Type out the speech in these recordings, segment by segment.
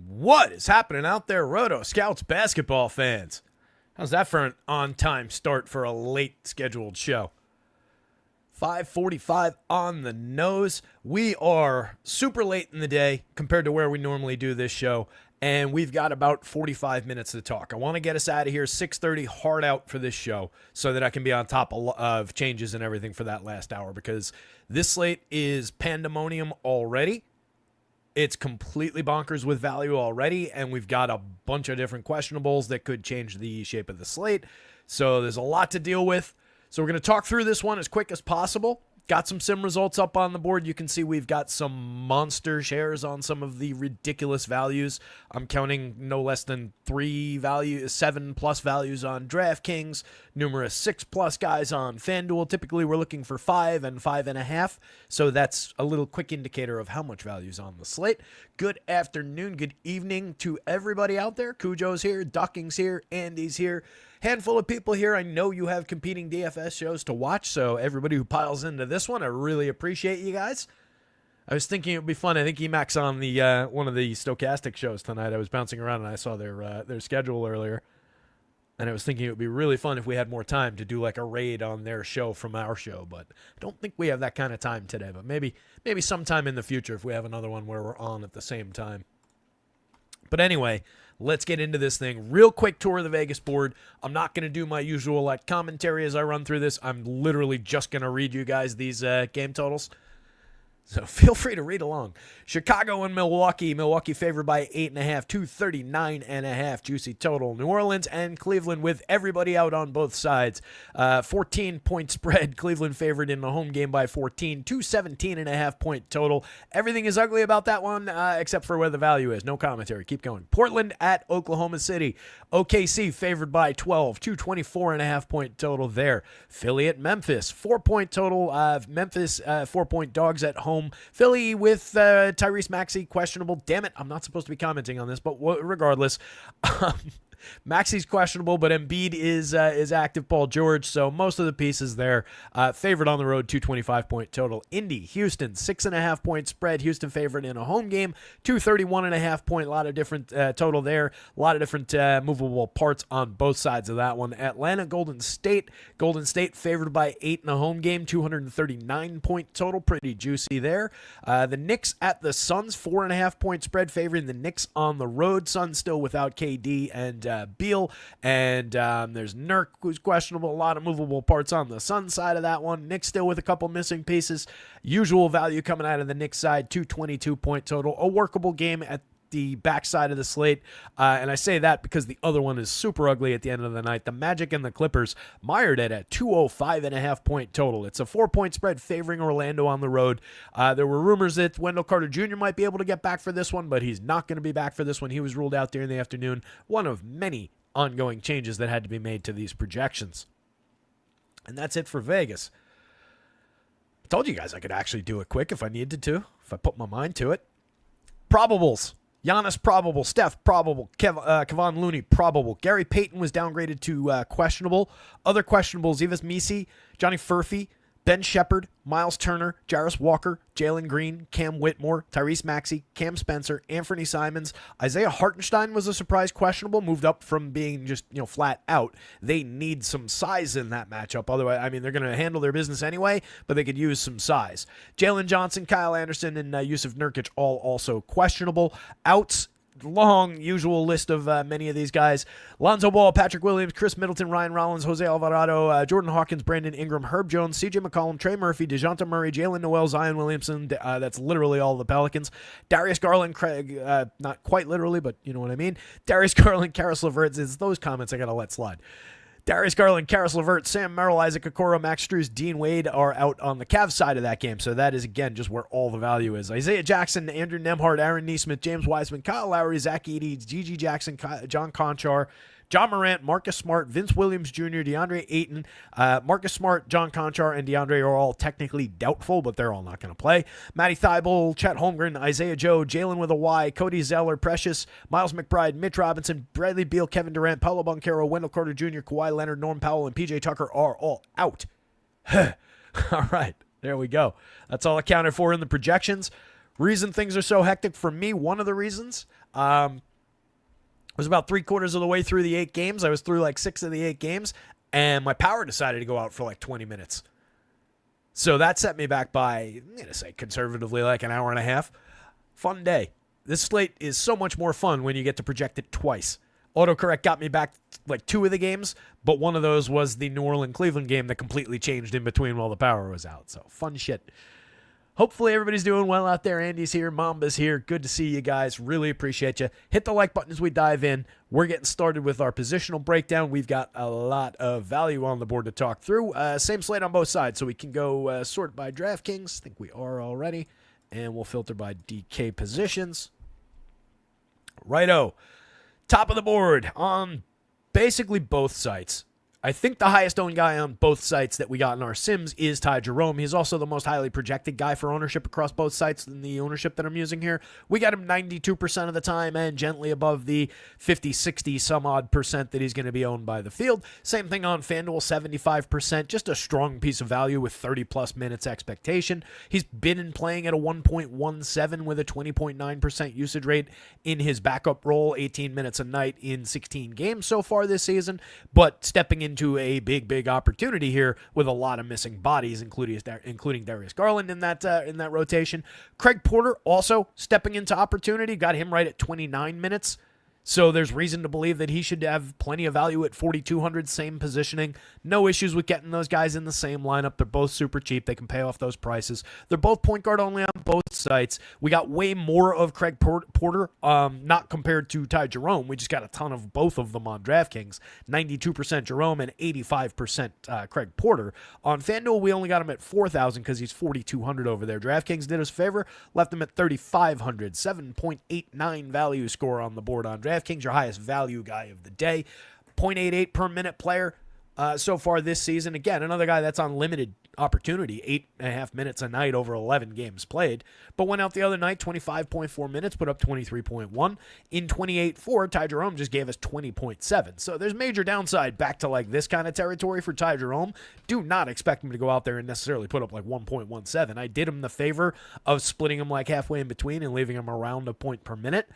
What is happening out there, Roto Scouts basketball fans? How's that for an on-time start for a late scheduled show? 5:45 on the nose. We are super late in the day compared to where we normally do this show, and we've got about 45 minutes to talk. I want to get us out of here 6:30 hard out for this show so that I can be on top of changes and everything for that last hour, because this slate is pandemonium already. It's completely bonkers with value already, and we've got a bunch of different questionables that could change the shape of the slate. So there's a lot to deal with. So we're going to talk through this one as quick as possible. Got some sim results up on the board. You can see we've got some monster shares on some of the ridiculous values. I'm counting no less than 7+ values on DraftKings, numerous 6+ guys on FanDuel. Typically, we're looking for 5 and 5.5. So that's a little quick indicator of how much value is on the slate. Good afternoon, good evening to everybody out there. Cujo's here, Ducking's here, Andy's here. Handful of people here. I know you have competing DFS shows to watch, so everybody who piles into this one, I really appreciate you guys. I was thinking it would be fun. I think Emacs on the one of the Stochastic shows tonight. I was bouncing around and I saw their schedule earlier, and I was thinking it would be really fun if we had more time to do like a raid on their show from our show, but I don't think we have that kind of time today. But maybe sometime in the future if we have another one where we're on at the same time. But anyway, let's get into this thing. Real quick tour of the Vegas board. I'm not going to do my usual commentary as I run through this. I'm literally just going to read you guys these game totals. So feel free to read along. Chicago and Milwaukee. Milwaukee favored by 8.5, 239.5 juicy total. New Orleans and Cleveland with everybody out on both sides. 14-point spread. Cleveland favored in the home game by 14, 217.5 point total. Everything is ugly about that one except for where the value is. No commentary. Keep going. Portland at Oklahoma City. OKC favored by 12, 224.5 point total there. Philly at Memphis. 4-point total. Memphis 4-point dogs at home. Philly with Tyrese Maxey questionable. Damn it, I'm not supposed to be commenting on this, but regardless, Maxey's questionable, but Embiid is active. Paul George, so most of the pieces there. Favored on the road, 225-point total. Indy, Houston, 6.5-point spread. Houston favored in a home game, 231.5 point. A lot of different total there. A lot of different movable parts on both sides of that one. Atlanta, Golden State. Golden State favored by 8 in a home game, 239-point total. Pretty juicy there. The Knicks at the Suns, 4.5-point spread favoring the Knicks on the road. Suns still without KD and Beal, and there's Nurk, who's questionable. A lot of movable parts on the Suns side of that one. Knicks still with a couple missing pieces. Usual value coming out of the Knicks side, 222-point total. A workable game at the backside of the slate, and I say that because the other one is super ugly at the end of the night. The Magic and the Clippers mired it at 205.5 point total. It's a 4-point spread favoring Orlando on the road. There were rumors that Wendell Carter Jr. might be able to get back for this one, but he's not going to be back for this one. He was ruled out during the afternoon. One of many ongoing changes that had to be made to these projections. And that's it for Vegas. I told you guys I could actually do it quick if I needed to, if I put my mind to it. Probables. Giannis probable, Steph probable, Kevon Looney probable. Gary Payton was downgraded to questionable. Other questionables: Yves Missi, Johnny Furphy, Ben Shepard, Miles Turner, Jarris Walker, Jalen Green, Cam Whitmore, Tyrese Maxey, Cam Spencer, Anthony Simons. Isaiah Hartenstein was a surprise questionable, moved up from being just flat out. They need some size in that matchup. Otherwise, I mean, they're going to handle their business anyway, but they could use some size. Jalen Johnson, Kyle Anderson, and Yusuf Nurkic all also questionable. Outs. Long usual list of many of these guys: Lonzo Ball, Patrick Williams, Chris Middleton, Ryan Rollins, Jose Alvarado, Jordan Hawkins, Brandon Ingram, Herb Jones, CJ McCollum, Trey Murphy, DeJounte Murray, Jalen Noel, Zion Williamson. That's literally all the Pelicans. Darius Garland, Craig, not quite literally, but you know what I mean. Darius Garland, Karis LeVert. It's those comments I gotta let slide. Darius Garland, Karis LeVert, Sam Merrill, Isaac Okoro, Max Strus, Dean Wade are out on the Cavs side of that game. So that is, again, just where all the value is. Isaiah Jackson, Andrew Nembhard, Aaron Nesmith, James Wiseman, Kyle Lowry, Zach Edey, Gigi Jackson, John Conchar, John Morant, Marcus Smart, Vince Williams Jr., DeAndre Ayton, Marcus Smart, John Conchar, and DeAndre are all technically doubtful, but they're all not going to play. Matty Thybulle, Chet Holmgren, Isaiah Joe, Jalen with a Y, Cody Zeller, Precious, Miles McBride, Mitch Robinson, Bradley Beal, Kevin Durant, Paolo Banchero, Wendell Carter Jr., Kawhi Leonard, Norm Powell, and PJ Tucker are all out. All right, there we go. That's all accounted for in the projections. Reason things are so hectic for me, one of the reasons, was about 3/4 of the way through the 8 games. I was through like 6 of the 8 games, and my power decided to go out for like 20 minutes. So that set me back by, I'm going to say conservatively, like an hour and a half. Fun day. This slate is so much more fun when you get to project it twice. Autocorrect got me back like 2 of the games, but one of those was the New Orleans-Cleveland game that completely changed in between while the power was out. So fun shit. Hopefully everybody's doing well out there. Andy's here. Mamba's here. Good to see you guys. Really appreciate you. Hit the like button as we dive in. We're getting started with our positional breakdown. We've got a lot of value on the board to talk through. Same slate on both sides, so we can go sort by DraftKings. I think we are already. And we'll filter by DK positions. Righto. Top of the board on basically both sites. I think the highest owned guy on both sites that we got in our sims is Ty Jerome. He's also the most highly projected guy for ownership across both sites in the ownership that I'm using here. We got him 92% of the time and gently above the 50, 60 some odd percent that he's going to be owned by the field. Same thing on FanDuel, 75%. Just a strong piece of value with 30 plus minutes expectation. He's been playing at a 1.17 with a 20.9% usage rate in his backup role, 18 minutes a night in 16 games so far this season, but stepping into a big opportunity here with a lot of missing bodies, including Darius Garland in that rotation. Craig Porter also stepping into opportunity, got him right at 29 minutes. So there's reason to believe that he should have plenty of value at 4,200, same positioning. No issues with getting those guys in the same lineup. They're both super cheap. They can pay off those prices. They're both point guard only on both sites. We got way more of Craig Porter, not compared to Ty Jerome. We just got a ton of both of them on DraftKings. 92% Jerome and 85% Craig Porter. On FanDuel, we only got him at 4,000 because he's 4,200 over there. DraftKings did us a favor, left him at 3,500. 7.89 value score on the board on DraftKings. Your highest value guy of the day. 0.88 per minute player so far this season. Again, another guy that's on limited opportunity, 8.5 minutes a night over 11 games played, but went out the other night, 25.4 minutes, put up 23.1. In 28-4, Ty Jerome just gave us 20.7. So there's major downside back to like this kind of territory for Ty Jerome. Do not expect him to go out there and necessarily put up like 1.17. I did him the favor of splitting him like halfway in between and leaving him around a point per minute.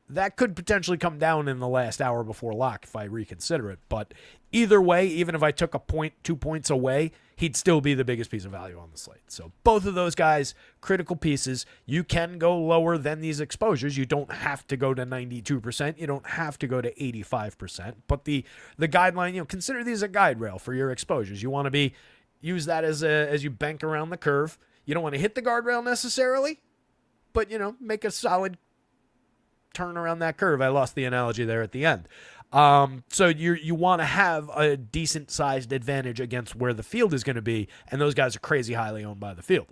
That could potentially come down in the last hour before lock if I reconsider it. But either way, even if I took a point, 2 points away, he'd still be the biggest piece of value on the slate. So both of those guys, critical pieces. You can go lower than these exposures. You don't have to go to 92%. You don't have to go to 85%. But the guideline, consider these a guide rail for your exposures. You want to use that as you bank around the curve. You don't want to hit the guardrail necessarily, but, make a solid turn around that curve. I lost the analogy there at the end. So you want to have a decent sized advantage against where the field is going to be, and those guys are crazy highly owned by the field.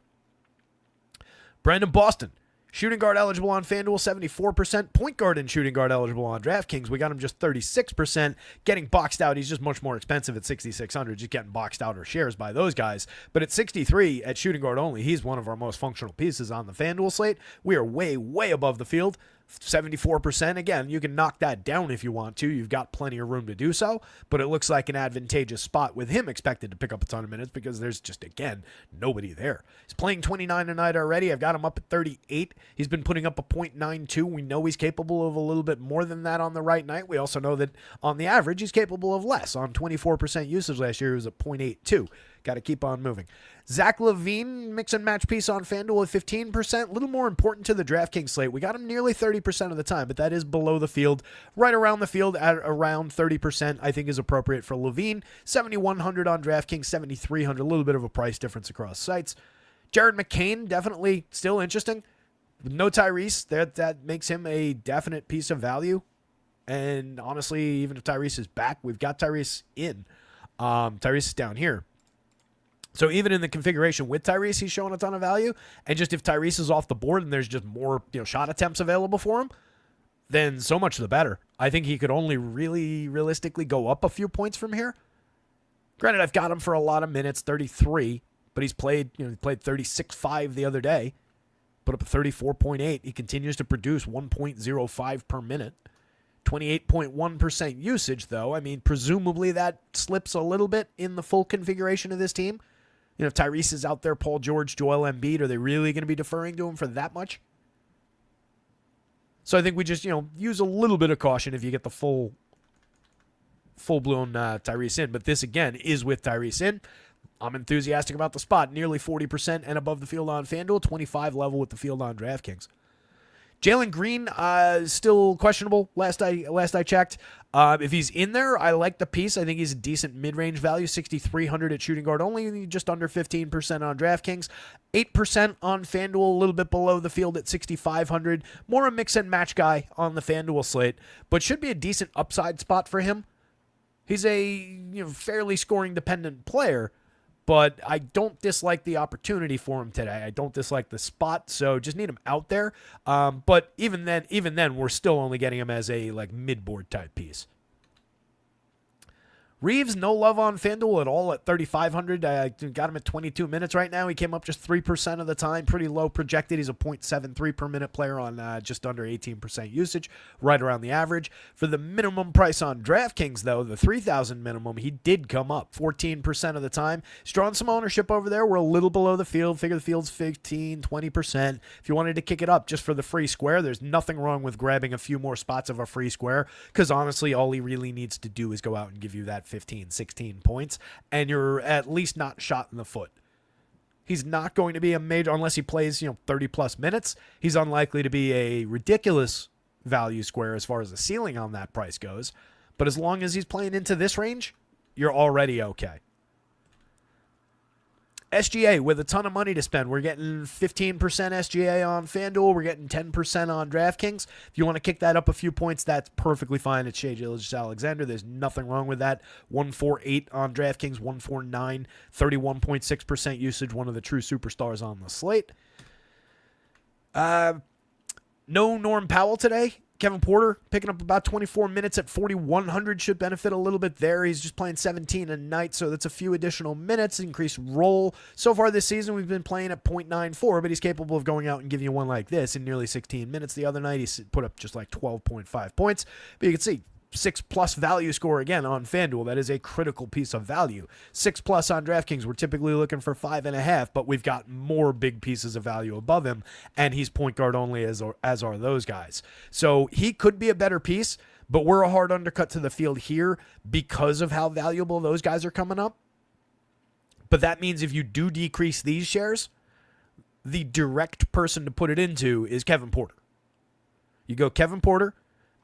Brandon Boston, shooting guard eligible on FanDuel, 74%. Point guard and shooting guard eligible on DraftKings. We got him just 36%. Getting boxed out, he's just much more expensive at 6,600. Just getting boxed out or shares by those guys. But at 63 at shooting guard only, he's one of our most functional pieces on the FanDuel slate. We are way above the field. 74%. Again, you can knock that down if you want to. You've got plenty of room to do so, but it looks like an advantageous spot with him expected to pick up a ton of minutes because there's just, again, nobody there. He's playing 29 a night already. I've got him up at 38. He's been putting up a 0.92. We know he's capable of a little bit more than that on the right night. We also know that on the average, he's capable of less. On 24% usage last year, he was at 0.82. Got to keep on moving. Zach LaVine, mix and match piece on FanDuel at 15%. A little more important to the DraftKings slate. We got him nearly 30% of the time, but that is below the field. Right around the field at around 30%, I think is appropriate for LaVine. 7,100 on DraftKings, 7,300. A little bit of a price difference across sites. Jared McCain, definitely still interesting. With no Tyrese, that makes him a definite piece of value. And honestly, even if Tyrese is back, we've got Tyrese in. Tyrese is down here. So even in the configuration with Tyrese, he's showing a ton of value. And just if Tyrese is off the board and there's just more shot attempts available for him, then so much the better. I think he could only really realistically go up a few points from here. Granted, I've got him for a lot of minutes, 33, but he's played, he played 36.5 the other day, put up a 34.8. He continues to produce 1.05 per minute. 28.1% usage, though. I mean, presumably that slips a little bit in the full configuration of this team. If Tyrese is out there, Paul George, Joel Embiid, are they really going to be deferring to him for that much? So I think we just, use a little bit of caution if you get the full-blown Tyrese in. But this, again, is with Tyrese in. I'm enthusiastic about the spot. Nearly 40% and above the field on FanDuel, 25 level with the field on DraftKings. Jalen Green is still questionable. Last I checked. If he's in there, I like the piece. I think he's a decent mid-range value. 6,300 at shooting guard only, just under 15% on DraftKings. 8% on FanDuel, a little bit below the field at 6,500. More a mix and match guy on the FanDuel slate, but should be a decent upside spot for him. He's a fairly scoring dependent player, but I don't dislike the opportunity for him today. I don't dislike the spot, so just need him out there. But even then, we're still only getting him as a mid-board type piece. Reeves, no love on FanDuel at all at 3,500. I got him at 22 minutes right now. He came up just 3% of the time. Pretty low projected. He's a 0.73 per minute player on just under 18% usage, right around the average. For the minimum price on DraftKings, though, the 3,000 minimum, he did come up 14% of the time. He's drawn some ownership over there. We're a little below the field. Figure the field's 15, 20%. If you wanted to kick it up just for the free square, there's nothing wrong with grabbing a few more spots of a free square, because honestly, all he really needs to do is go out and give you that 15, 16 points, and you're at least not shot in the foot. He's not going to be a major, unless he plays 30 plus minutes. He's unlikely to be a ridiculous value square as far as the ceiling on that price goes, but as long as he's playing into this range, you're already okay. SGA with a ton of money to spend. We're getting 15% SGA on FanDuel. We're getting 10% on DraftKings. If you want to kick that up a few points, that's perfectly fine. It's Shai Gilgeous-Alexander. There's nothing wrong with that. 148 on DraftKings, 149, 31.6% usage. One of the true superstars on the slate. No Norm Powell today. Kevin Porter picking up about 24 minutes at 4,100 should benefit a little bit there. He's just playing 17 a night, so that's a few additional minutes, increased roll. So far this season, we've been playing at 0.94, but he's capable of going out and giving you one like this in nearly 16 minutes. The other night, he put up just 12.5 points. But you can see, 6+ value score again on FanDuel. That is a critical piece of value. 6+ on DraftKings. We're typically looking for 5.5, but we've got more big pieces of value above him, and he's point guard only as are those guys. So he could be a better piece, but we're a hard undercut to the field here because of how valuable those guys are coming up. But that means if you do decrease these shares, the direct person to put it into is Kevin Porter. You go Kevin Porter.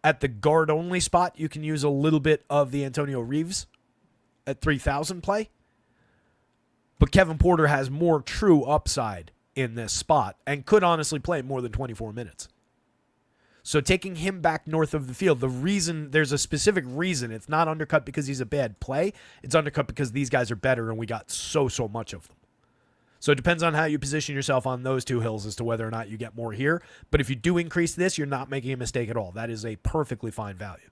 At the guard-only spot, you can use a little bit of the Antonio Reeves at 3,000 play. But Kevin Porter has more true upside in this spot and could honestly play more than 24 minutes. So taking him back north of the field, there's a specific reason. It's not undercut because he's a bad play. It's undercut because these guys are better and we got so much of them. So it depends on how you position yourself on those two hills as to whether or not you get more here. But if you do increase this, you're not making a mistake at all. That is a perfectly fine value.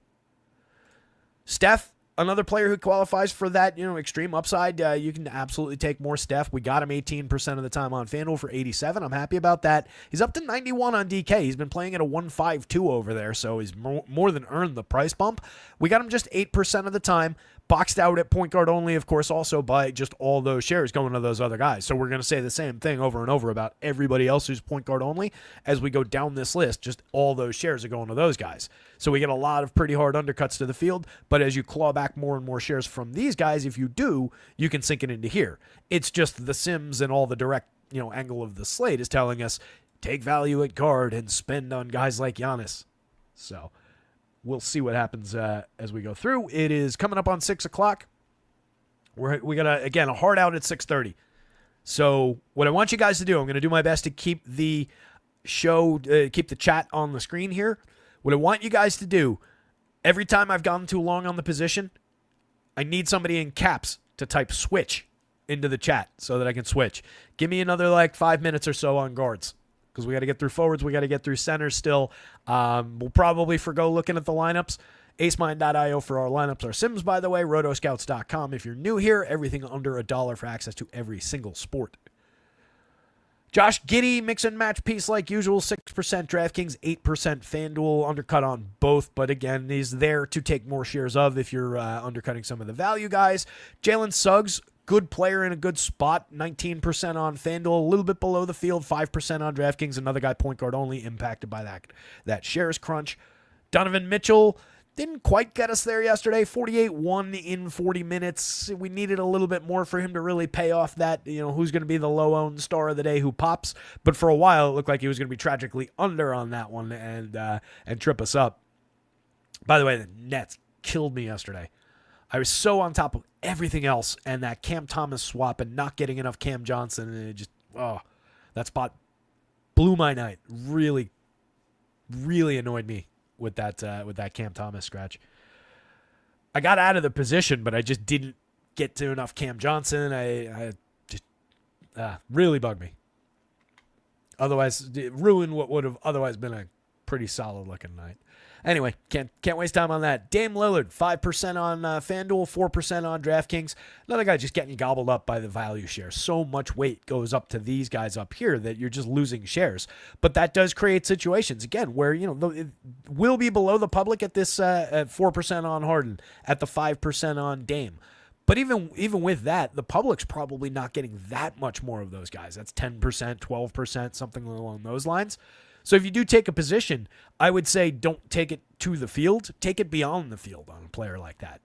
Steph, another player who qualifies for that, extreme upside. You can absolutely take more Steph. We got him 18% of the time on FanDuel for 87. I'm happy about that. He's up to 91 on DK. He's been playing at a 152 over there, so he's more than earned the price bump. We got him just 8% of the time. Boxed out at point guard only, of course, also by just all those shares going to those other guys. So we're going to say the same thing over and over about everybody else who's point guard only. As we go down this list, just all those shares are going to those guys. So we get a lot of pretty hard undercuts to the field. But as you claw back more and more shares from these guys, if you do, you can sink it into here. It's just the Sims and all the direct angle of the slate is telling us, take value at guard and spend on guys like Giannis. So we'll see what happens as we go through. It is coming up on 6 o'clock. We got, a hard out at 6:30. So what I want you guys to do, I'm going to do my best to keep the show, keep the chat on the screen here. What I want you guys to do, every time I've gone too long on the position, I need somebody in caps to type switch into the chat so that I can switch. Give me another 5 minutes or so on guards, because we got to get through forwards. We got to get through centers still. We'll probably forgo looking at the lineups. acemind.io for our lineups. Our Sims, by the way. rotoscouts.com. If you're new here, everything under $1 for access to every single sport. Josh Giddey, mix and match piece like usual. 6% DraftKings, 8% FanDuel. Undercut on both, but again, he's there to take more shares of if you're undercutting some of the value guys. Jalen Suggs good player in a good spot, 19% on FanDuel, a little bit below the field, 5% on DraftKings. Another guy, point guard only, impacted by that shares crunch. Donovan Mitchell didn't quite get us there yesterday. 48-1 in 40 minutes. We needed a little bit more for him to really pay off that, who's going to be the low-owned star of the day who pops. But for a while, it looked like he was going to be tragically under on that one and trip us up. By the way, the Nets killed me yesterday. I was so on top of everything else, and that Cam Thomas swap and not getting enough Cam Johnson, and it just, that spot blew my night. Really, really annoyed me with that Cam Thomas scratch. I got out of the position, but I just didn't get to enough Cam Johnson. I just really bugged me. Otherwise, it ruined what would have otherwise been a pretty solid looking night. Anyway, can't waste time on that. Dame Lillard, 5% on FanDuel, 4% on DraftKings. Another guy just getting gobbled up by the value share. So much weight goes up to these guys up here that you're just losing shares. But that does create situations, again, where it will be below the public at this at 4% on Harden, at the 5% on Dame. But even with that, the public's probably not getting that much more of those guys. That's 10%, 12%, something along those lines. So if you do take a position, I would say don't take it to the field. Take it beyond the field on a player like that.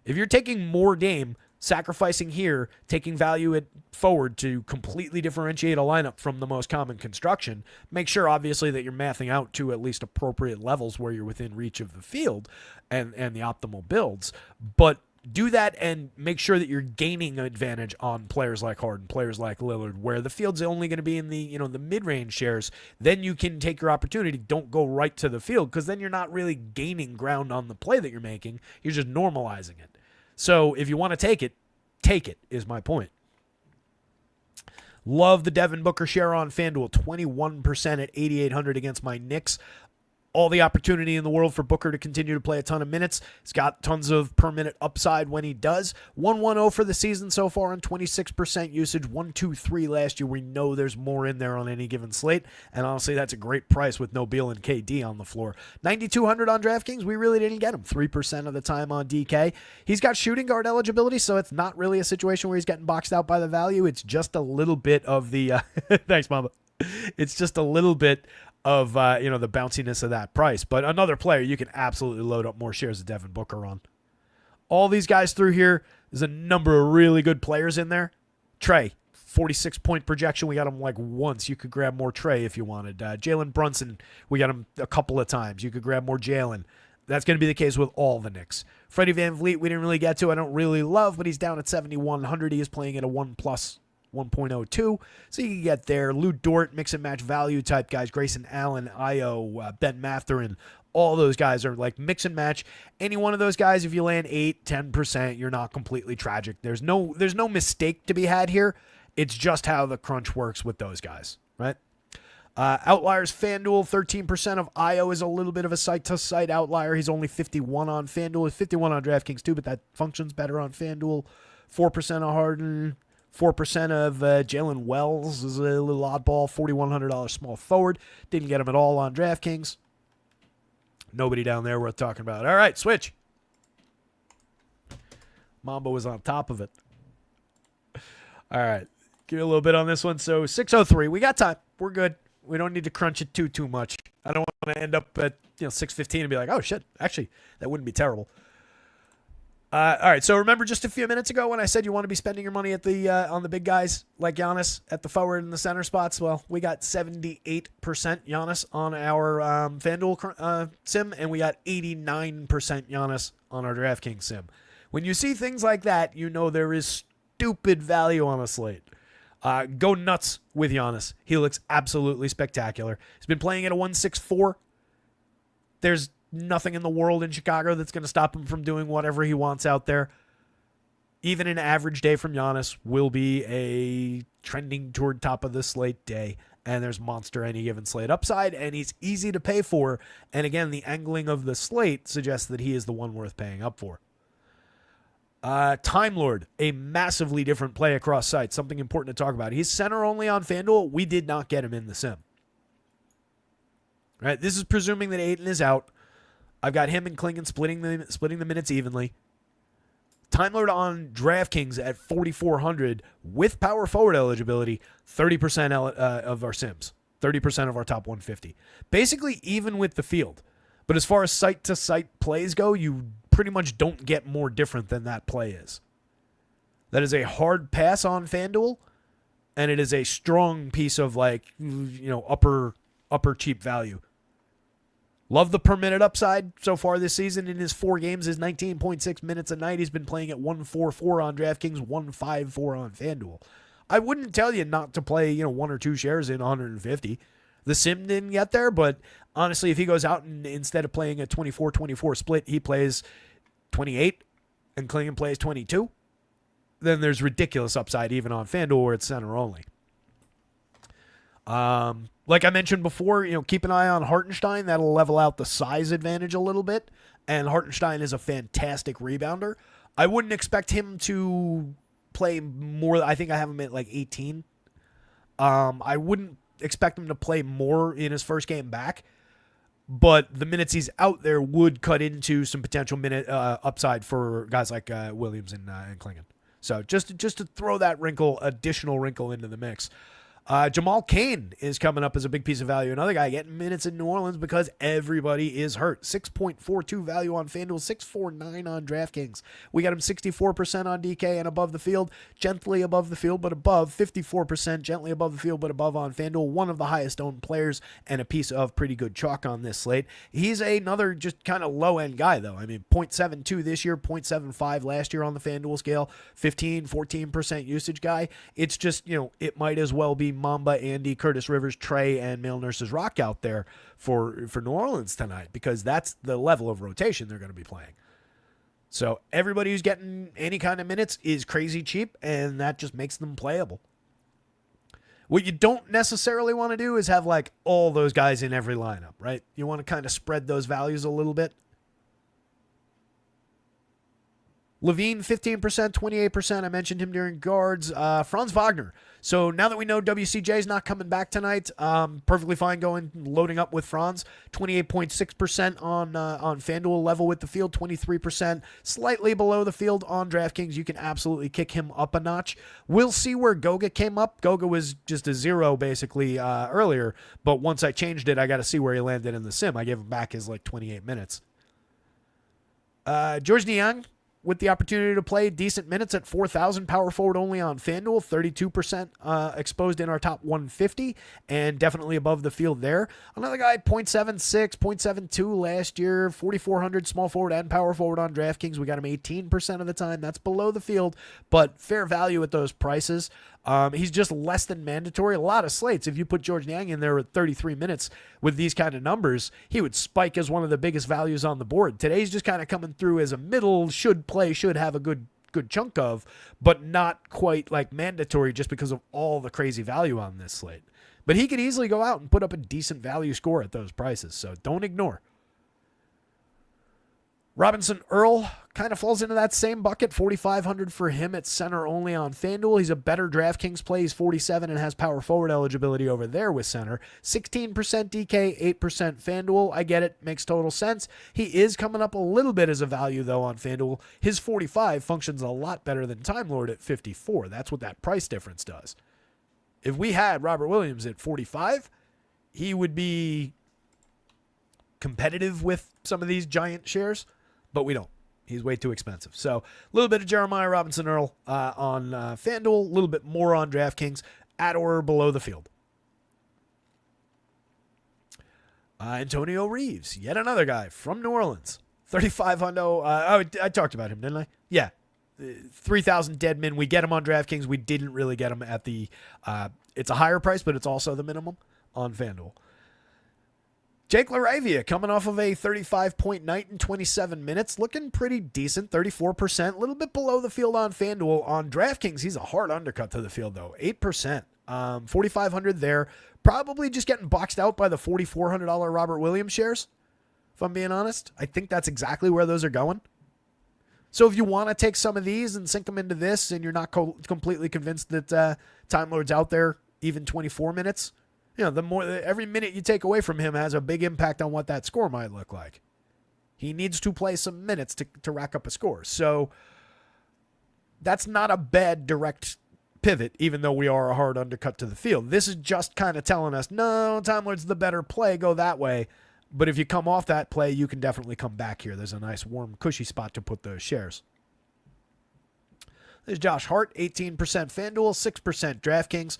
If you're taking more Dame, sacrificing here, taking value at forward to completely differentiate a lineup from the most common construction, make sure, obviously, that you're mathing out to at least appropriate levels where you're within reach of the field and the optimal builds. But do that and make sure that you're gaining an advantage on players like Harden, players like Lillard, where the field's only going to be in the the mid-range shares. Then you can take your opportunity. Don't go right to the field, because then you're not really gaining ground on the play that you're making. You're just normalizing it. So if you want to take it is my point. Love the Devin Booker share on FanDuel, 21% at 8,800 against my Knicks. All the opportunity in the world for Booker to continue to play a ton of minutes. He's got tons of per minute upside when he does. 1-1-0 for the season so far on 26% usage. 1-2-3 last year. We know there's more in there on any given slate. And honestly, that's a great price with no Beal and KD on the floor. 9,200 on DraftKings. We really didn't get him. 3% of the time on DK. He's got shooting guard eligibility, so it's not really a situation where he's getting boxed out by the value. It's just a little bit of the... Thanks, Mama. It's just a little bit of the bounciness of that price. But another player you can absolutely load up more shares of Devin Booker on. All these guys through here, there's a number of really good players in there. Trey, 46-point projection. We got him like once. You could grab more Trey if you wanted. Jalen Brunson, we got him a couple of times. You could grab more Jalen. That's going to be the case with all the Knicks. Freddie VanVleet, we didn't really get to. I don't really love, but he's down at 7,100. He is playing at a 1+. 1.02, so you can get there. Lou Dort, mix and match value type guys. Grayson Allen, Io, Ben Mathurin, all those guys are like mix and match. Any one of those guys, if you land 8-10%, you're not completely tragic. There's no mistake to be had here. It's just how the crunch works with those guys, right? Outliers, FanDuel, 13% of Io is a little bit of a site-to-site outlier. He's only 51 on FanDuel. He's 51 on DraftKings too, but that functions better on FanDuel. 4% of Harden. 4% of Jalen Wells is a little oddball. $4,100 small forward. Didn't get him at all on DraftKings. Nobody down there worth talking about. All right, switch. Mambo was on top of it. All right. Give me a little bit on this one. So 6:03. We got time. We're good. We don't need to crunch it too much. I don't want to end up at 6:15 and be like, oh, shit. Actually, that wouldn't be terrible. All right, so remember just a few minutes ago when I said you want to be spending your money at the on the big guys like Giannis at the forward and the center spots? Well, we got 78% Giannis on our FanDuel sim, and we got 89% Giannis on our DraftKings sim. When you see things like that, you know there is stupid value on a slate. Go nuts with Giannis. He looks absolutely spectacular. He's been playing at a 1.64. There's nothing in the world in Chicago that's going to stop him from doing whatever he wants out there. Even an average day from Giannis will be a trending toward top of the slate day. And there's monster any given slate upside, and he's easy to pay for. And again, the angling of the slate suggests that he is the one worth paying up for. Time Lord, a massively different play across sites. Something important to talk about. He's center only on FanDuel. We did not get him in the sim. Right? This is presuming that Ayton is out. I've got him and Klingon splitting the minutes evenly. Time Lord on DraftKings at 4,400 with power forward eligibility, 30% of our sims, 30% of our top 150. Basically even with the field. But as far as site-to-site plays go, you pretty much don't get more different than that play is. That is a hard pass on FanDuel, and it is a strong piece of upper cheap value. Love the per minute upside so far this season. In his 4 games, his 19.6 minutes a night. He's been playing at 144 on DraftKings, 154 on FanDuel. I wouldn't tell you not to play, 1 or 2 shares in 150. The sim didn't get there, but honestly, if he goes out and instead of playing a 24-24 split, he plays 28 and Klingon plays 22, then there's ridiculous upside even on FanDuel where it's center only. Like I mentioned before, keep an eye on Hartenstein. That'll level out the size advantage a little bit. And Hartenstein is a fantastic rebounder. I wouldn't expect him to play more. I think I have him at 18. I wouldn't expect him to play more in his first game back. But the minutes he's out there would cut into some potential minute upside for guys like Williams and Klingon. So just to throw that additional wrinkle into the mix. Jamal Cain is coming up as a big piece of value. Another guy getting minutes in New Orleans because everybody is hurt. 6.42 value on FanDuel, 6.49 on DraftKings. We got him 64% on DK and above the field, gently above the field but above, 54% gently above the field but above on FanDuel. One of the highest owned players and a piece of pretty good chalk on this slate. He's another just kind of low-end guy, though. I mean, 0.72 this year, 0.75 last year on the FanDuel scale, 14% usage guy. It's just, it might as well be Mamba, Andy, Curtis Rivers, Trey, and Milner's Rock out there for New Orleans tonight because that's the level of rotation they're going to be playing. So everybody who's getting any kind of minutes is crazy cheap, and that just makes them playable. What you don't necessarily want to do is have all those guys in every lineup, right? You want to kind of spread those values a little bit. Levine, 15%, 28%. I mentioned him during guards. Franz Wagner. So now that we know WCJ is not coming back tonight, perfectly fine loading up with Franz. 28.6% on FanDuel, level with the field, 23%, slightly below the field on DraftKings. You can absolutely kick him up a notch. We'll see where Goga came up. Goga was just a 0 basically earlier, but once I changed it, I got to see where he landed in the sim. I gave him back his 28 minutes. George Niang, with the opportunity to play decent minutes at 4,000, power forward only on FanDuel, 32% exposed in our top 150, and definitely above the field there. Another guy, 0.76, 0.72 last year, 4,400 small forward and power forward on DraftKings. We got him 18% of the time. That's below the field, but fair value at those prices. He's just less than mandatory. A lot of slates, if you put George Niang in there with 33 minutes with these kind of numbers, he would spike as one of the biggest values on the board. Today's just kind of coming through as a middle, should have a good chunk of, but not quite mandatory just because of all the crazy value on this slate. But he could easily go out and put up a decent value score at those prices, so don't ignore. Robinson Earl kind of falls into that same bucket, 4,500 for him at center only on FanDuel. He's a better DraftKings play. He's 47 and has power forward eligibility over there with center. 16% DK, 8% FanDuel. I get it. Makes total sense. He is coming up a little bit as a value, though, on FanDuel. His 45 functions a lot better than Time Lord at 54. That's what that price difference does. If we had Robert Williams at 45, he would be competitive with some of these giant shares. But we don't. He's way too expensive. So a little bit of Jeremiah Robinson Earl on FanDuel, a little bit more on DraftKings, at or below the field. Antonio Reeves, yet another guy from New Orleans. 3,500. I talked about him, didn't I? Yeah. 3,000 dead men. We get him on DraftKings. We didn't really get him at the it's a higher price, but it's also the minimum on FanDuel. Jake LaRavia coming off of a 35-point night in 27 minutes, looking pretty decent, 34%, a little bit below the field on FanDuel. On DraftKings, he's a hard undercut to the field, though, 8%, 4,500 there. Probably just getting boxed out by the $4,400 Robert Williams shares, if I'm being honest. I think that's exactly where those are going. So if you want to take some of these and sink them into this and you're not completely convinced that Time Lord's out there even 24 minutes, the more every minute you take away from him has a big impact on what that score might look like. He needs to play some minutes to rack up a score. So That's not a bad direct pivot, even though we are a hard undercut to the field. This is just kind of telling us, no, Time Lord's the better play, go that way. But if you come off that play, you can definitely come back here. There's a nice, warm, cushy spot to put those shares. There's Josh Hart, 18% FanDuel, 6% DraftKings.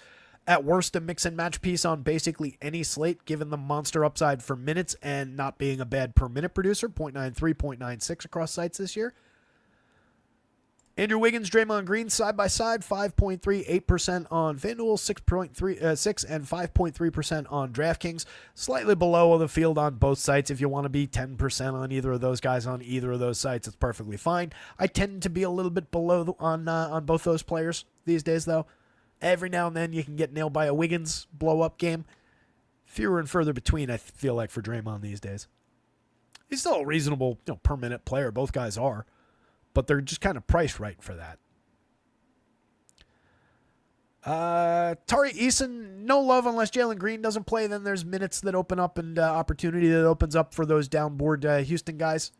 At worst, a mix and match piece on basically any slate, given the monster upside for minutes and not being a bad per minute producer, 0.93, 0.96 across sites this year. Andrew Wiggins, Draymond Green, side by side, 5.38% on FanDuel, 6 and 5.3% on DraftKings. Slightly below the field on both sites. If you want to be 10% on either of those guys on either of those sites, it's perfectly fine. I tend to be a little bit below on both those players these days, though. Every now and then you can get nailed by a Wiggins blow-up game. Fewer and further between, I feel like, for Draymond these days. He's still a reasonable, per-minute player. Both guys are. But they're just kind of priced right for that. Tari Eason, no love unless Jalen Green doesn't play. Then there's minutes that open up and opportunity that opens up for those downboard Houston guys.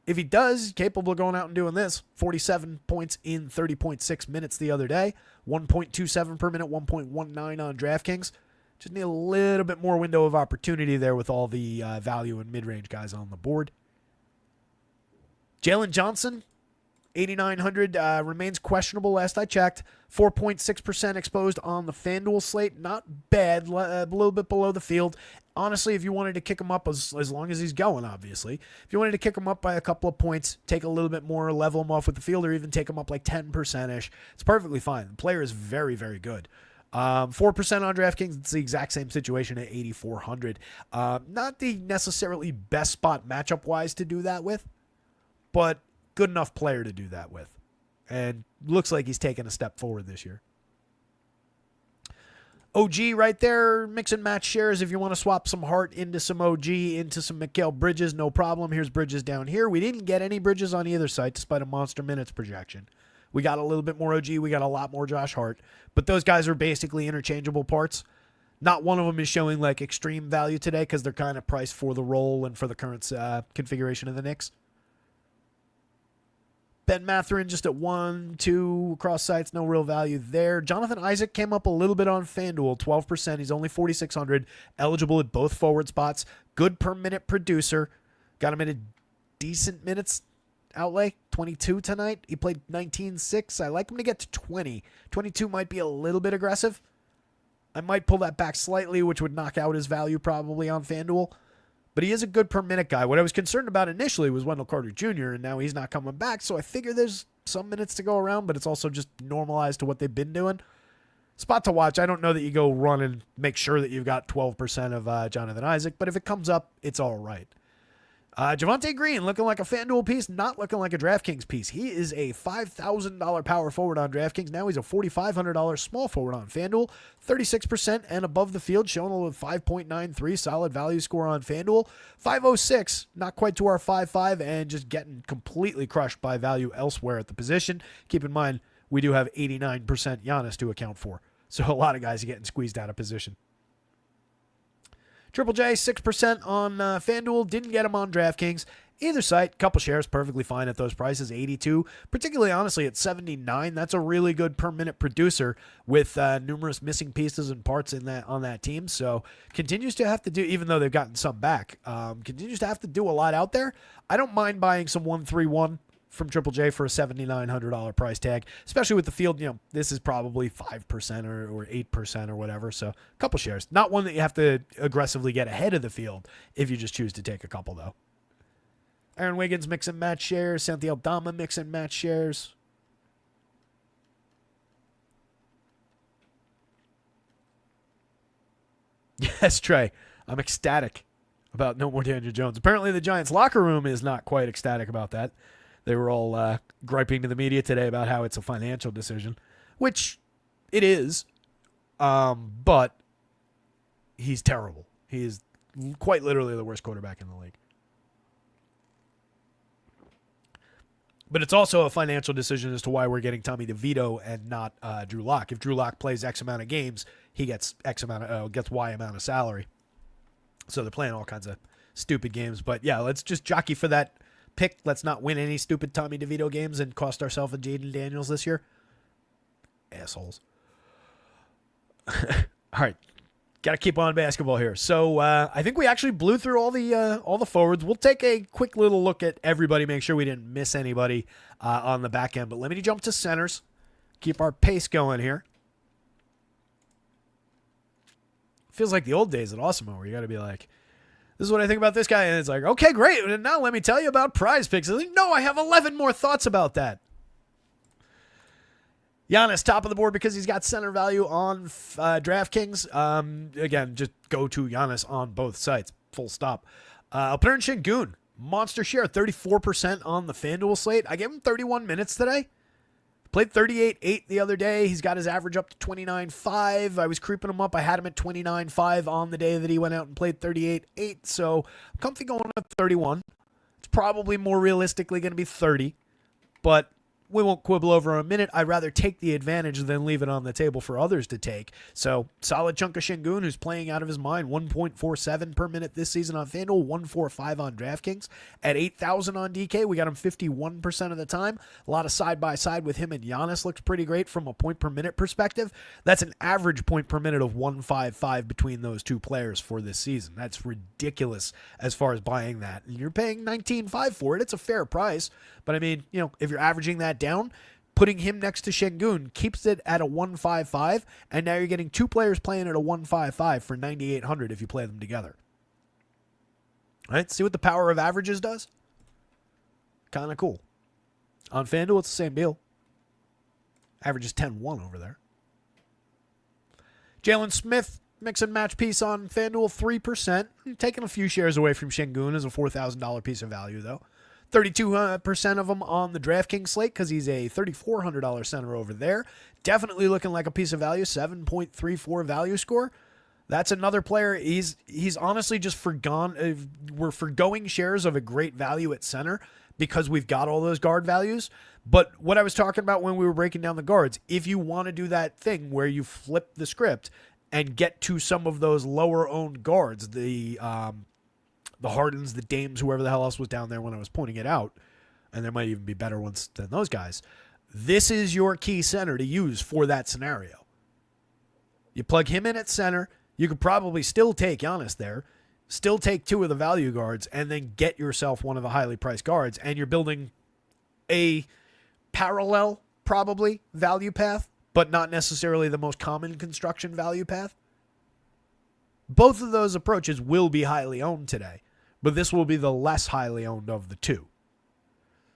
If he does, he's capable of going out and doing this. 47 points in 30.6 minutes the other day. 1.27 per minute, 1.19 on DraftKings. Just need a little bit more window of opportunity there with all the value and mid-range guys on the board. Jalen Johnson, 8,900, remains questionable last I checked. 4.6% exposed on the FanDuel slate. Not bad, a little bit below the field. Honestly, if you wanted to kick him up as long as he's going, obviously. If you wanted to kick him up by a couple of points, take a little bit more, level him off with the field, or even take him up like 10%-ish, it's perfectly fine. The player is very, very good. 4% on DraftKings, it's the exact same situation at 8,400. Not the necessarily best spot matchup-wise to do that with, but good enough player to do that with. And looks like he's taken a step forward this year. OG right there, mix and match shares. If you want to swap some Hart into some OG, into some Mikal Bridges, no problem. Here's Bridges down here. We didn't get any Bridges on either side despite a monster minutes projection. We got a little bit more OG. We got a lot more Josh Hart. But those guys are basically interchangeable parts. Not one of them is showing like extreme value today because they're kind of priced for the role and for the current configuration of the Knicks. Ben Mathurin just at 1, 2 across sites, no real value there. Jonathan Isaac came up a little bit on FanDuel, 12%. He's only 4,600, eligible at both forward spots. Good per minute producer. Got him in a decent minutes outlay, 22 tonight. He played 19-6. I like him to get to 20. 22 might be a little bit aggressive. I might pull that back slightly, which would knock out his value probably on FanDuel. But he is a good per minute guy. What I was concerned about initially was Wendell Carter Jr., and now he's not coming back, so I figure there's some minutes to go around, but it's also just normalized to what they've been doing. Spot to watch. I don't know that you go run and make sure that you've got 12% of Jonathan Isaac, but if it comes up, it's all right. Javonte Green looking like a FanDuel piece, not looking like a DraftKings piece. He is a $5,000 power forward on DraftKings. Now he's a $4,500 small forward on FanDuel. 36% and above the field, showing a little 5.93 solid value score on FanDuel. 506, not quite to our 5.5, and just getting completely crushed by value elsewhere at the position. Keep in mind, we do have 89% Giannis to account for. So a lot of guys are getting squeezed out of position. Triple J, 6% on FanDuel. Didn't get him on DraftKings. Either site, couple shares, perfectly fine at those prices, 82. Particularly, honestly, at 79, that's a really good per-minute producer with numerous missing pieces and parts in that on that team. So continues to have to do, even though they've gotten some back, continues to have to do a lot out there. I don't mind buying some 131 from Triple J for a $7,900 price tag, especially with the field. This is probably 5% or 8% or whatever. So a couple shares. Not one that you have to aggressively get ahead of the field if you just choose to take a couple, though. Aaron Wiggins, mix and match shares. Santi Aldama, mix and match shares. Yes, Trey. I'm ecstatic about no more Daniel Jones. Apparently the Giants locker room is not quite ecstatic about that. They were all griping to the media today about how it's a financial decision, which it is, but he's terrible. He is quite literally the worst quarterback in the league. But it's also a financial decision as to why we're getting Tommy DeVito and not Drew Lock. If Drew Lock plays X amount of games, he gets gets Y amount of salary. So they're playing all kinds of stupid games. But yeah, let's just jockey for that pick. Let's not win any stupid Tommy DeVito games and cost ourselves a Jaden Daniels this year. Assholes. All right. Got to keep on basketball here. So I think we actually blew through all the forwards. We'll take a quick little look at everybody, make sure we didn't miss anybody on the back end. But let me jump to centers. Keep our pace going here. Feels like the old days at Awesemo where you got to be like, this is what I think about this guy. And it's like, okay, great. And now let me tell you about prize picks. Like, no, I have 11 more thoughts about that. Giannis, top of the board because he's got center value on DraftKings. Again, just go to Giannis on both sites. Full stop. Alperen Şengün, monster share, 34% on the FanDuel slate. I gave him 31 minutes today. Played 38.8 the other day. He's got his average up to 29.5. I was creeping him up. I had him at 29.5 on the day that he went out and played 38.8. So comfy going up 31. It's probably more realistically going to be 30. But we won't quibble over a minute. I'd rather take the advantage than leave it on the table for others to take. So solid chunk of Şengün, who's playing out of his mind. 1.47 per minute this season on FanDuel, 1.45 on DraftKings. At 8,000 on DK, we got him 51% of the time. A lot of side-by-side with him and Giannis looks pretty great from a point per minute perspective. That's an average point per minute of 1.55 between those two players for this season. That's ridiculous as far as buying that. And you're paying 19.5 for it. It's a fair price. But I mean, if you're averaging that down, putting him next to Şengün keeps it at a 1.55, and now you're getting two players playing at a 1.55 for 9,800 if you play them together. All right, see what the power of averages does? Kind of cool. On FanDuel, it's the same deal. Average is 10-1 over there. Jalen Smith, mix and match piece on FanDuel, 3%. Taking a few shares away from Şengün as a $4,000 piece of value, though. 32% of them on the DraftKings slate because he's a $3,400 center over there. Definitely looking like a piece of value, 7.34 value score. That's another player. He's honestly just forgone. We're forgoing shares of a great value at center because we've got all those guard values. But what I was talking about when we were breaking down the guards, if you want to do that thing where you flip the script and get to some of those lower owned guards, the Hardens, the Dames, whoever the hell else was down there when I was pointing it out, and there might even be better ones than those guys, this is your key center to use for that scenario. You plug him in at center, you could probably still take Giannis there, still take two of the value guards, and then get yourself one of the highly priced guards, and you're building a parallel, probably, value path, but not necessarily the most common construction value path. Both of those approaches will be highly owned today, but this will be the less highly owned of the two.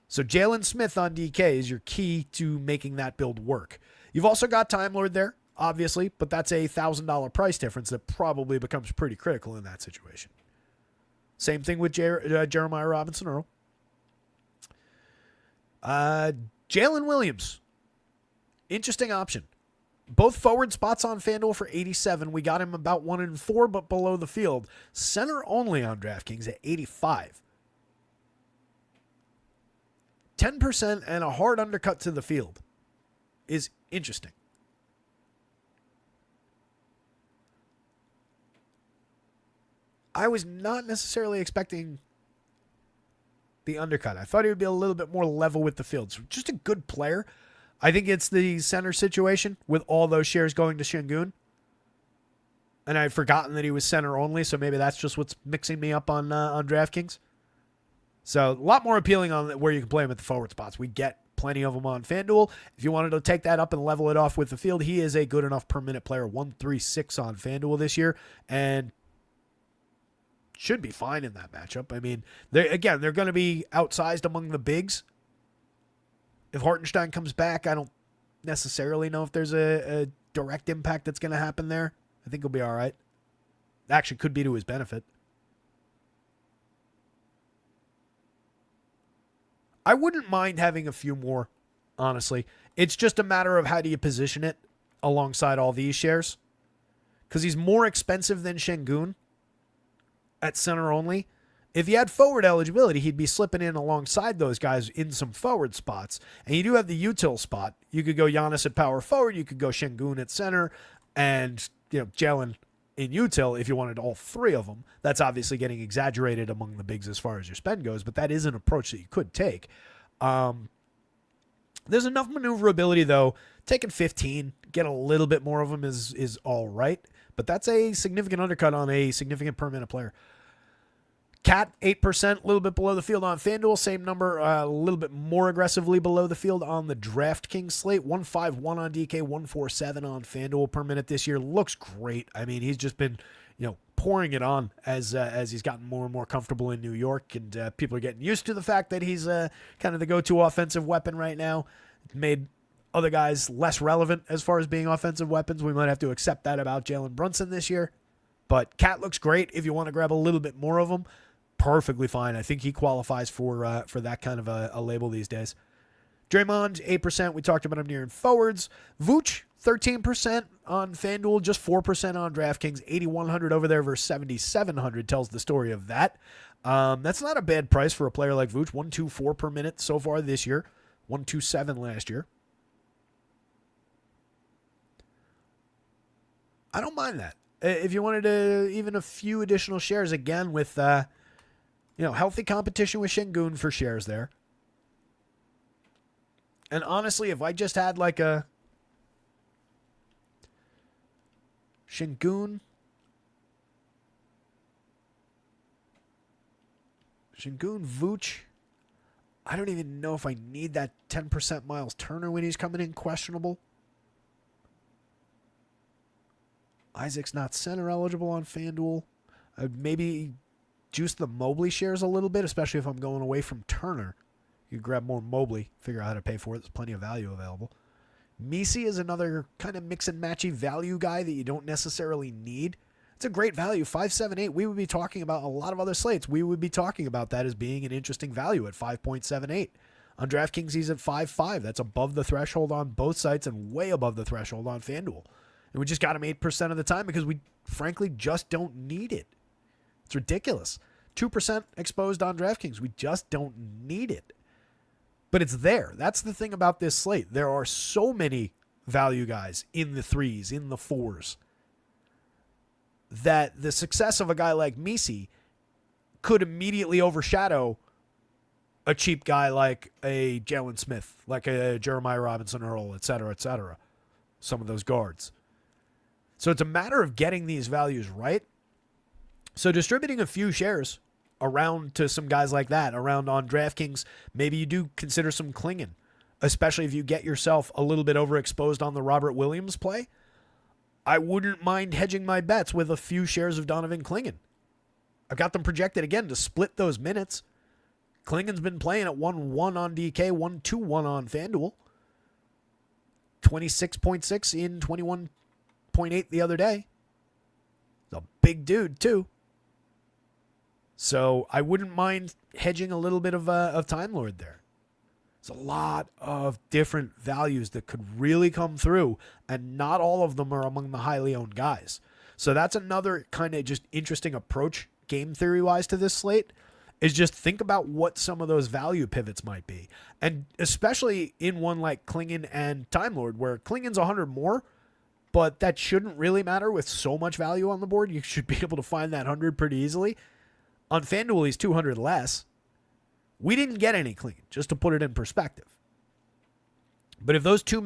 So Jalen Smith on DK is your key to making that build work. You've also got Time Lord there, obviously, but that's a $1,000 price difference that probably becomes pretty critical in that situation. Same thing with Jeremiah Robinson-Earl. Jalen Williams, interesting option. Both forward spots on FanDuel for 87. We got him about 1-4, but below the field. Center only on DraftKings at 85. 10% and a hard undercut to the field is interesting. I was not necessarily expecting the undercut. I thought he would be a little bit more level with the field. So just a good player. I think it's the center situation with all those shares going to Şengün. And I'd forgotten that he was center only, so maybe that's just what's mixing me up on DraftKings. So a lot more appealing on where you can play him at the forward spots. We get plenty of them on FanDuel. If you wanted to take that up and level it off with the field, he is a good enough per minute player, 136 on FanDuel this year, and should be fine in that matchup. I mean, they're going to be outsized among the bigs. If Hartenstein comes back, I don't necessarily know if there's a direct impact that's going to happen there. I think he'll be all right. Actually, could be to his benefit. I wouldn't mind having a few more, honestly. It's just a matter of how do you position it alongside all these shares. Because he's more expensive than Şengün at center only. If you had forward eligibility, he'd be slipping in alongside those guys in some forward spots. And you do have the util spot. You could go Giannis at power forward. You could go Şengün at center. And, Jalen in util if you wanted all three of them. That's obviously getting exaggerated among the bigs as far as your spend goes, but that is an approach that you could take. There's enough maneuverability, though. Taking 15, get a little bit more of them is all right, but that's a significant undercut on a significant per minute player. Cat, 8%, a little bit below the field on FanDuel. Same number, a little bit more aggressively below the field on the DraftKings slate. 151 on DK, 147 on FanDuel per minute this year. Looks great. I mean, he's just been, pouring it on as he's gotten more and more comfortable in New York, and people are getting used to the fact that he's kind of the go-to offensive weapon right now. It's made other guys less relevant as far as being offensive weapons. We might have to accept that about Jalen Brunson this year. But Cat looks great. If you want to grab a little bit more of him, perfectly fine. I think he qualifies for that kind of a label these days. Draymond, 8%. We talked about him near and forwards. Vooch, 13% on FanDuel, just 4% on DraftKings. 8,100 over there versus 7,700 tells the story of that. That's not a bad price for a player like Vooch. 124 per minute so far this year. 127 last year. I don't mind that. If you wanted to, even a few additional shares, again, with healthy competition with Şengün for shares there. And honestly, if I just had like a Şengün, Vooch, I don't even know if I need that 10% Miles Turner when he's coming in questionable. Isaac's not center eligible on FanDuel. I'd maybe juice the Mobley shares a little bit, especially if I'm going away from Turner. You grab more Mobley, figure out how to pay for it. There's plenty of value available. Messi is another kind of mix and matchy value guy that you don't necessarily need. It's a great value, 5.78. We would be talking about a lot of other slates. We would be talking about that as being an interesting value at 5.78. On DraftKings, he's at 5.5. That's above the threshold on both sites and way above the threshold on FanDuel. And we just got him 8% of the time because we frankly just don't need it. It's ridiculous. 2% exposed on DraftKings. We just don't need it. But it's there. That's the thing about this slate. There are so many value guys in the 3s, in the 4s, that the success of a guy like Messi could immediately overshadow a cheap guy like a Jalen Smith, like a Jeremiah Robinson Earl, et cetera, some of those guards. So it's a matter of getting these values right. So distributing a few shares around to some guys like that, around on DraftKings, maybe you do consider some Klingon, especially if you get yourself a little bit overexposed on the Robert Williams play. I wouldn't mind hedging my bets with a few shares of Donovan Klingon. I've got them projected again to split those minutes. Klingon's been playing at 1-1 on DK, 1-2-1 on FanDuel. 26.6 in 21.8 the other day. He's a big dude, too. So I wouldn't mind hedging a little bit of Time Lord there. There's a lot of different values that could really come through, and not all of them are among the highly owned guys. So that's another kind of just interesting approach, game theory-wise, to this slate, is just think about what some of those value pivots might be. And especially in one like Klingon and Time Lord, where Klingon's 100 more, but that shouldn't really matter with so much value on the board. You should be able to find that 100 pretty easily. On FanDuel, he's 200 less. We didn't get any Klingon, just to put it in perspective. But if those 4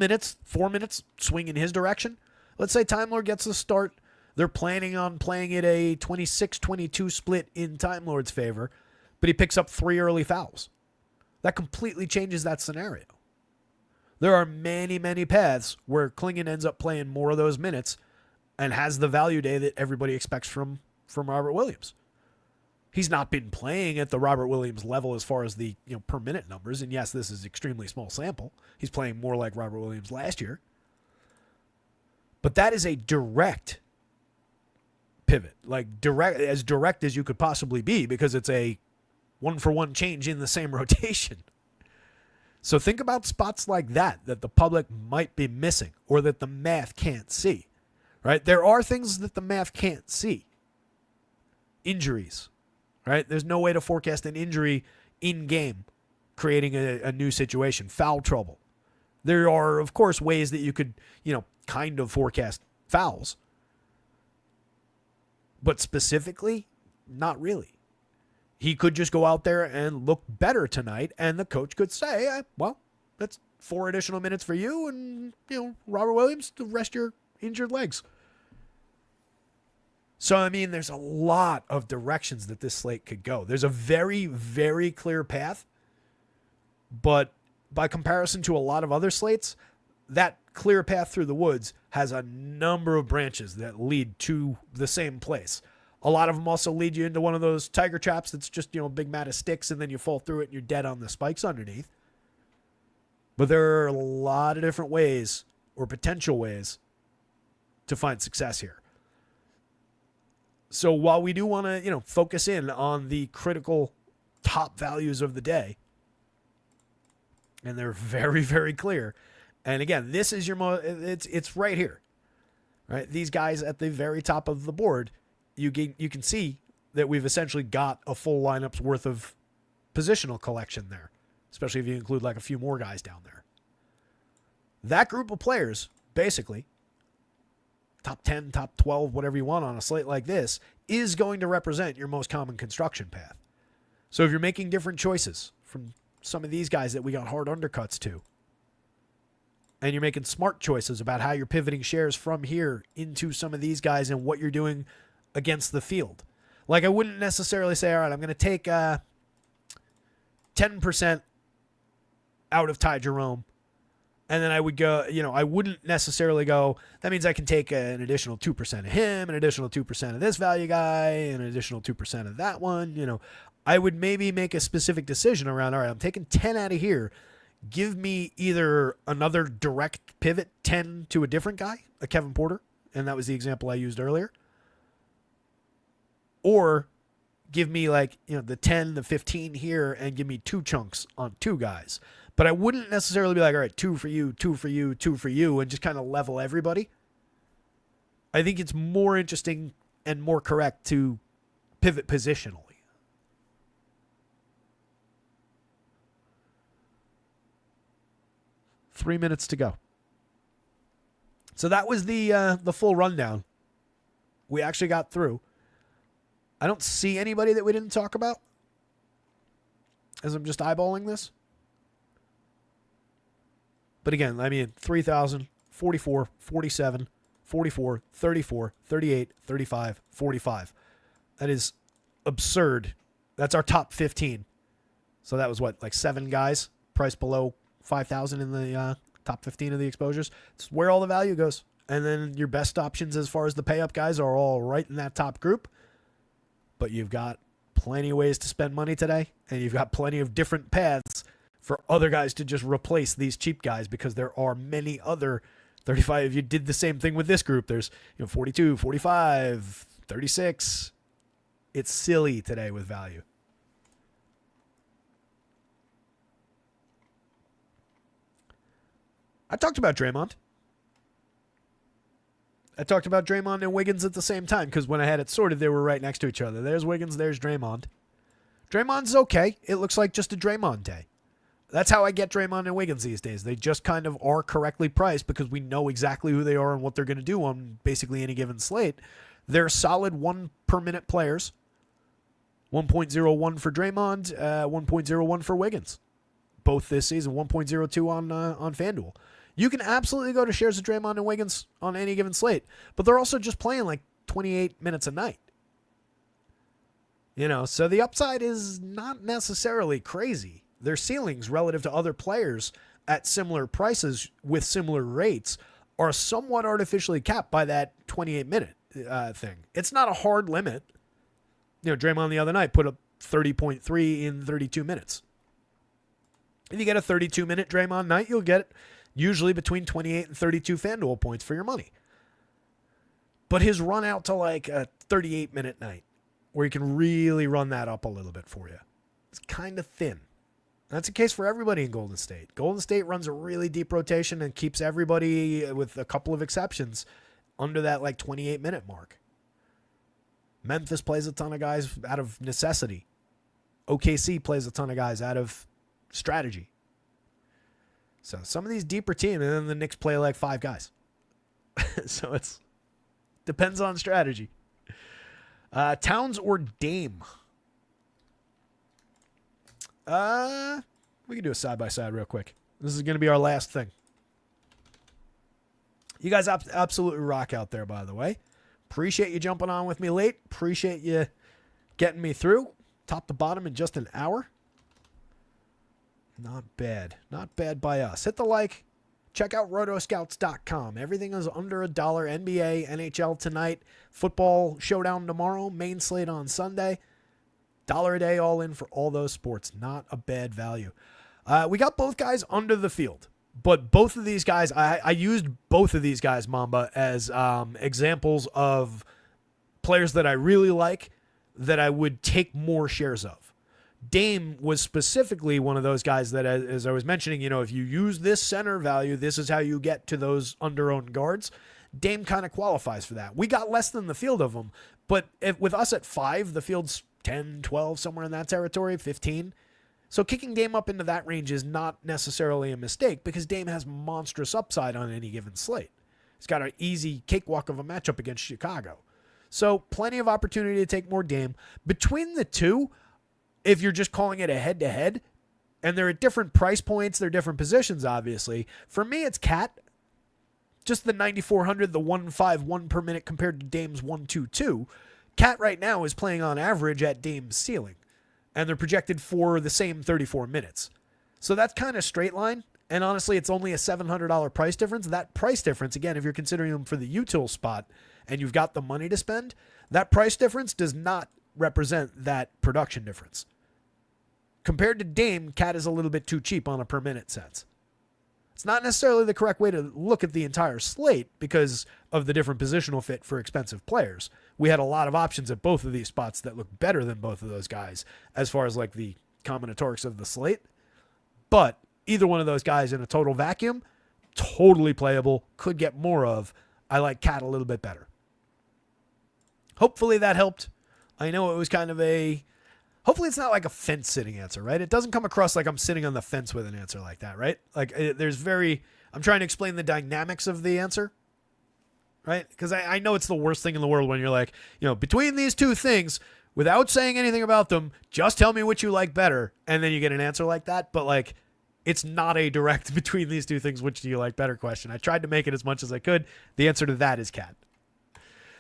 minutes swing in his direction, let's say Time Lord gets the start, they're planning on playing it a 26-22 split in Time Lord's favor, but he picks up 3 early fouls. That completely changes that scenario. There are many, many paths where Klingon ends up playing more of those minutes and has the value day that everybody expects from Robert Williams. He's not been playing at the Robert Williams level as far as the per minute numbers. And yes, this is extremely small sample. He's playing more like Robert Williams last year. But that is a direct pivot, like as direct as you could possibly be, because it's a 1-for-1 change in the same rotation. So think about spots like that the public might be missing or that the math can't see, right? There are things that the math can't see. Injuries. Right? There's no way to forecast an injury in-game, creating a new situation. Foul trouble. There are, of course, ways that you could, kind of forecast fouls. But specifically, not really. He could just go out there and look better tonight, and the coach could say, well, that's 4 additional minutes for you, and, Robert Williams, to rest your injured legs. So, I mean, there's a lot of directions that this slate could go. There's a very, very clear path, but by comparison to a lot of other slates, that clear path through the woods has a number of branches that lead to the same place. A lot of them also lead you into one of those tiger traps that's just, a big mat of sticks, and then you fall through it and you're dead on the spikes underneath. But there are a lot of different ways or potential ways to find success here. So while we do want to, focus in on the critical top values of the day, and they're very, very clear. And again, this is it's right here, right? These guys at the very top of the board, you can see that we've essentially got a full lineup's worth of positional collection there, especially if you include like a few more guys down there. That group of players, basically, top 10, top 12, whatever you want on a slate like this, is going to represent your most common construction path. So if you're making different choices from some of these guys that we got hard undercuts to, and you're making smart choices about how you're pivoting shares from here into some of these guys and what you're doing against the field. Like, I wouldn't necessarily say, all right, I'm going to take 10% out of Ty Jerome, and then I would go, I wouldn't necessarily go, that means I can take an additional 2% of him, an additional 2% of this value guy, an additional 2% of that one. I would maybe make a specific decision around, all right, I'm taking 10 out of here. Give me either another direct pivot 10 to a different guy, a Kevin Porter, and that was the example I used earlier. Or give me the 10, the 15 here, and give me 2 chunks on 2 guys. But I wouldn't necessarily be like, all right, 2 for you, 2 for you, 2 for you, and just kind of level everybody. I think it's more interesting and more correct to pivot positionally. Three minutes to go. So that was the full rundown. We actually got through. I don't see anybody that we didn't talk about as I'm just eyeballing this. But again, 3,000, 44, 47, 44, 34, 38, 35, 45. That is absurd. That's our top 15. So that was 7 guys priced below 5,000 in the top 15 of the exposures. It's where all the value goes. And then your best options as far as the pay up guys are all right in that top group. But you've got plenty of ways to spend money today, and you've got plenty of different paths for other guys to just replace these cheap guys, because there are many other 35. If you did the same thing with this group, there's 42, 45, 36. It's silly today with value. I talked about Draymond. I talked about Draymond and Wiggins at the same time, because when I had it sorted, they were right next to each other. There's Wiggins, there's Draymond. Draymond's okay. It looks like just a Draymond day. That's how I get Draymond and Wiggins these days. They just kind of are correctly priced because we know exactly who they are and what they're going to do on basically any given slate. They're solid 1 per minute players. 1.01 for Draymond, 1.01 for Wiggins. Both this season, 1.02 on FanDuel. You can absolutely go to shares of Draymond and Wiggins on any given slate, but they're also just playing 28 minutes a night. So the upside is not necessarily crazy. Their ceilings relative to other players at similar prices with similar rates are somewhat artificially capped by that 28-minute thing. It's not a hard limit. Draymond the other night put up 30.3 in 32 minutes. If you get a 32-minute Draymond night, you'll get usually between 28 and 32 FanDuel points for your money. But his run out to a 38-minute night, where you can really run that up a little bit for you, it's kind of thin. That's the case for everybody in Golden State. Golden State runs a really deep rotation and keeps everybody, with a couple of exceptions, under that 28-minute mark. Memphis plays a ton of guys out of necessity. OKC plays a ton of guys out of strategy. So some of these deeper teams, and then the Knicks play 5 guys. So it's depends on strategy. Towns or Dame? We can do a side-by-side real quick. This is going to be our last thing. You guys absolutely rock out there, by the way. Appreciate you jumping on with me late. Appreciate you getting me through top to bottom in just an hour. Not bad. Not bad by us. Hit the like. Check out rotoscouts.com. Everything is under $1. NBA, NHL tonight, football showdown tomorrow, main slate on Sunday. $1 a day all in for all those sports. Not a bad value. We got both guys under the field, but both of these guys, I used both of these guys, Mamba, as examples of players that I really like that I would take more shares of. Dame was specifically one of those guys that, as I was mentioning, if you use this center value, this is how you get to those under-owned guards. Dame kind of qualifies for that. We got less than the field of them, but with us at 5, the field's 10, 12, somewhere in that territory, 15. So kicking Dame up into that range is not necessarily a mistake because Dame has monstrous upside on any given slate. He's got an easy cakewalk of a matchup against Chicago. So plenty of opportunity to take more Dame. Between the two, if you're just calling it a head-to-head, and they're at different price points, they're different positions, obviously. For me, it's Cat. Just the 9,400, the 151 per minute compared to Dame's 122. Cat right now is playing on average at Dame's ceiling, and they're projected for the same 34 minutes. So that's kind of straight line, and honestly, it's only a $700 price difference. That price difference, again, if you're considering them for the util spot and you've got the money to spend, that price difference does not represent that production difference. Compared to Dame, Cat is a little bit too cheap on a per minute sense. It's not necessarily the correct way to look at the entire slate because of the different positional fit for expensive players. We had a lot of options at both of these spots that look better than both of those guys as far as like the combinatorics of the slate. But either one of those guys in a total vacuum, totally playable, could get more of. I like Cat a little bit better. Hopefully that helped. I know it was kind of hopefully it's not like a fence-sitting answer, right? It doesn't come across like I'm sitting on the fence with an answer like that, right? Like I'm trying to explain the dynamics of the answer, right? Because I know it's the worst thing in the world when you're like, between these two things, without saying anything about them, just tell me what you like better, and then you get an answer like that. But like, it's not a direct between these two things, which do you like better question. I tried to make it as much as I could. The answer to that is Cat.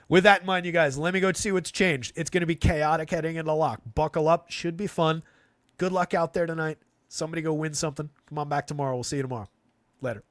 With that in mind, you guys, let me go see what's changed. It's going to be chaotic heading into lock. Buckle up. Should be fun. Good luck out there tonight. Somebody go win something. Come on back tomorrow. We'll see you tomorrow. Later.